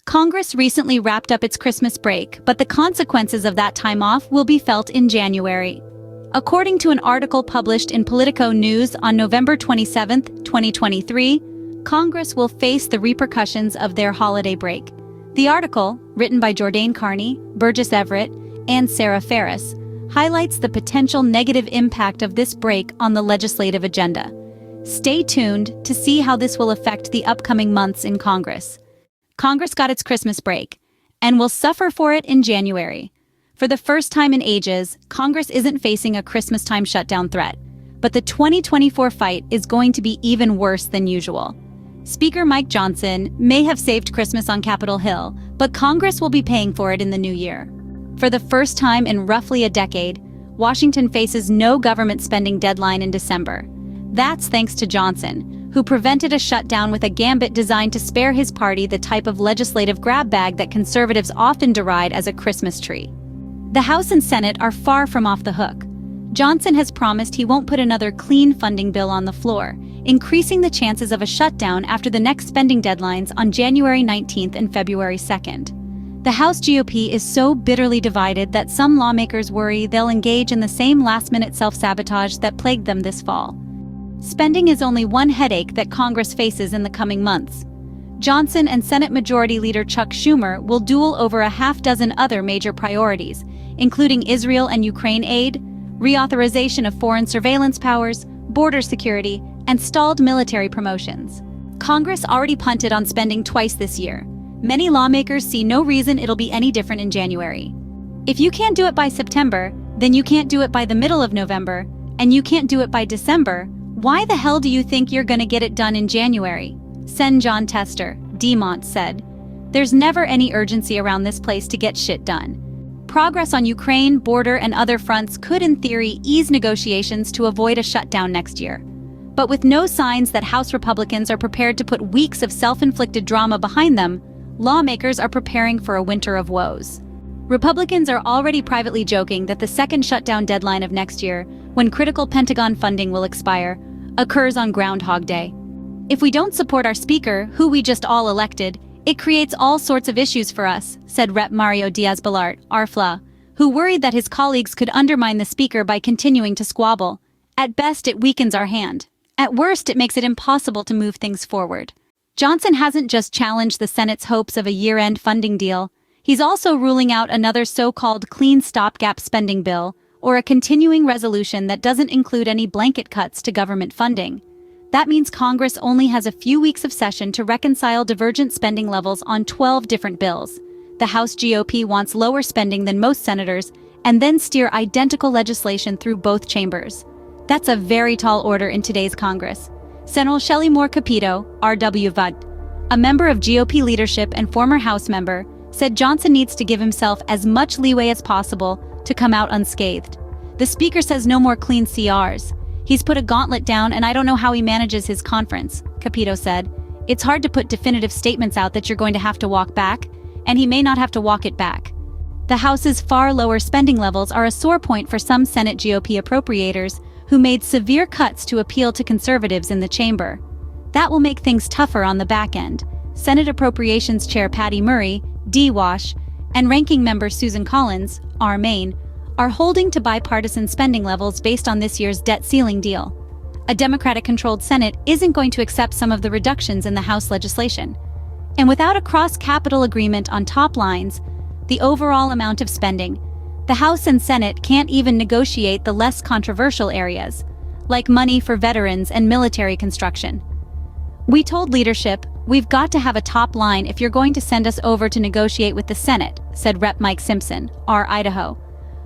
Congress recently wrapped up its Christmas break, but the consequences of that time off will be felt in January. According to an article published in Politico News on November 27, 2023, Congress will face the repercussions of their holiday break. The article, written by JORDAIN CARNEY, BURGESS EVERETT, and FERRIS, highlights the potential negative impact of this break on the legislative agenda. Stay tuned to see how this will affect the upcoming months in Congress. Congress got its Christmas break, and will suffer for it in January. For the first time in ages, Congress isn't facing a Christmas-time shutdown threat, but the 2024 fight is going to be even worse than usual. Speaker Mike Johnson may have saved Christmas on Capitol Hill, but Congress will be paying for it in the new year. For the first time in roughly a decade, Washington faces no government spending deadline in December. That's thanks to Johnson, who prevented a shutdown with a gambit designed to spare his party the type of legislative grab bag that conservatives often deride as a Christmas tree. The House and Senate are far from off the hook. Johnson has promised he won't put another clean funding bill on the floor, increasing the chances of a shutdown after the next spending deadlines on January 19th and February 2nd. The House GOP is so bitterly divided that some lawmakers worry they'll engage in the same last-minute self-sabotage that plagued them this fall. Spending is only one headache that Congress faces in the coming months. Johnson and Senate Majority Leader Chuck Schumer will duel over a half-dozen other major priorities, including Israel and Ukraine aid, reauthorization of foreign surveillance powers, border security, and stalled military promotions. Congress already punted on spending twice this year. Many lawmakers see no reason it'll be any different in January. If you can't do it by September, then you can't do it by the middle of November, and you can't do it by December. Why the hell do you think you're gonna get it done in January? Sen. John Tester, DeMont, said. There's never any urgency around this place to get shit done. Progress on Ukraine, border, and other fronts could in theory ease negotiations to avoid a shutdown next year. But with no signs that House Republicans are prepared to put weeks of self-inflicted drama behind them, lawmakers are preparing for a winter of woes. Republicans are already privately joking that the second shutdown deadline of next year, when critical Pentagon funding will expire, occurs on Groundhog Day. If we don't support our speaker, who we just all elected, it creates all sorts of issues for us, said Rep. Mario Diaz-Balart, RFLA, who worried that his colleagues could undermine the speaker by continuing to squabble. At best, it weakens our hand. At worst, it makes it impossible to move things forward. Johnson hasn't just challenged the Senate's hopes of a year-end funding deal. He's also ruling out another so-called clean stopgap spending bill, or a continuing resolution that doesn't include any blanket cuts to government funding. That means Congress only has a few weeks of session to reconcile divergent spending levels on 12 different bills. The House GOP wants lower spending than most senators, and then steer identical legislation through both chambers. That's a very tall order in today's Congress. Senator Shelley Moore Capito, R.W. Vudd, a member of GOP leadership and former House member, said Johnson needs to give himself as much leeway as possible to come out unscathed. The speaker says no more clean CRs. He's put a gauntlet down and I don't know how he manages his conference, Capito said. It's hard to put definitive statements out that you're going to have to walk back, and he may not have to walk it back. The House's far lower spending levels are a sore point for some Senate GOP appropriators who made severe cuts to appeal to conservatives in the chamber. That will make things tougher on the back end. Senate Appropriations Chair Patty Murray, D-Wash, and Ranking Member Susan Collins, R. Maine, are holding to bipartisan spending levels based on this year's debt ceiling deal. A Democratic-controlled Senate isn't going to accept some of the reductions in the House legislation. And without a cross-capital agreement on top lines, the overall amount of spending, the House and Senate can't even negotiate the less controversial areas, like money for veterans and military construction. We told leadership, we've got to have a top line if you're going to send us over to negotiate with the Senate, said Rep. Mike Simpson, R. Idaho,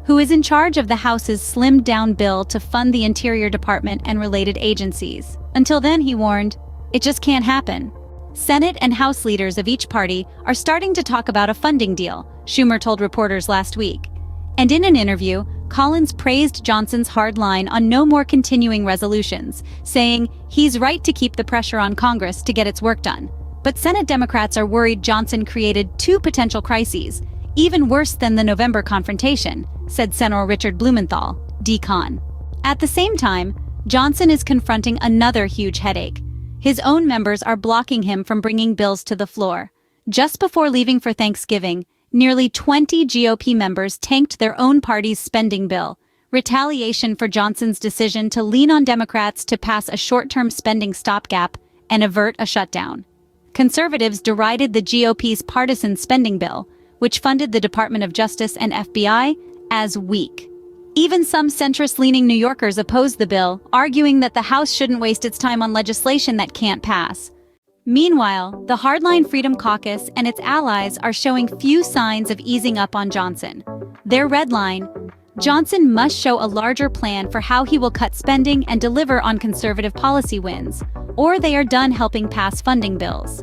who is in charge of the House's slimmed-down bill to fund the Interior Department and related agencies. Until then, he warned, it just can't happen. Senate and House leaders of each party are starting to talk about a funding deal, Schumer told reporters last week. And in an interview, Collins praised Johnson's hard line on no more continuing resolutions, saying he's right to keep the pressure on Congress to get its work done. But Senate Democrats are worried Johnson created two potential crises, even worse than the November confrontation, said Senator Richard Blumenthal, D-Con. At the same time, Johnson is confronting another huge headache. His own members are blocking him from bringing bills to the floor. Just before leaving for Thanksgiving, nearly 20 GOP members tanked their own party's spending bill, retaliation for Johnson's decision to lean on Democrats to pass a short-term spending stopgap and avert a shutdown. Conservatives derided the GOP's partisan spending bill, which funded the Department of Justice and FBI, as weak. Even some centrist-leaning New Yorkers opposed the bill, arguing that the House shouldn't waste its time on legislation that can't pass. Meanwhile, the hardline Freedom Caucus and its allies are showing few signs of easing up on Johnson. Their red line: Johnson must show a larger plan for how he will cut spending and deliver on conservative policy wins, or they are done helping pass funding bills.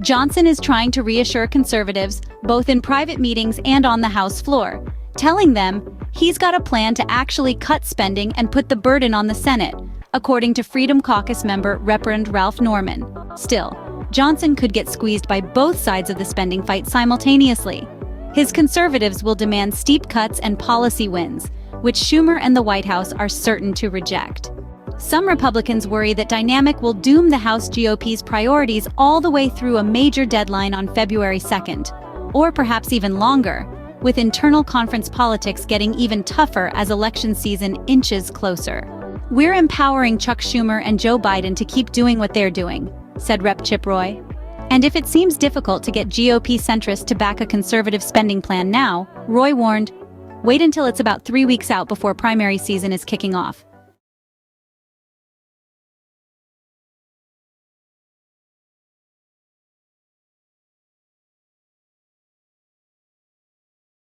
Johnson is trying to reassure conservatives, both in private meetings and on the House floor, telling them he's got a plan to actually cut spending and put the burden on the Senate, according to Freedom Caucus member Reverend Ralph Norman. Still, Johnson could get squeezed by both sides of the spending fight simultaneously. His conservatives will demand steep cuts and policy wins, which Schumer and the White House are certain to reject. Some Republicans worry that dynamic will doom the House GOP's priorities all the way through a major deadline on February 2nd, or perhaps even longer, with internal conference politics getting even tougher as election season inches closer. "We're empowering Chuck Schumer and Joe Biden to keep doing what they're doing," said Rep. Chip Roy. And if it seems difficult to get GOP centrists to back a conservative spending plan now, Roy warned, wait until it's about 3 weeks out before primary season is kicking off.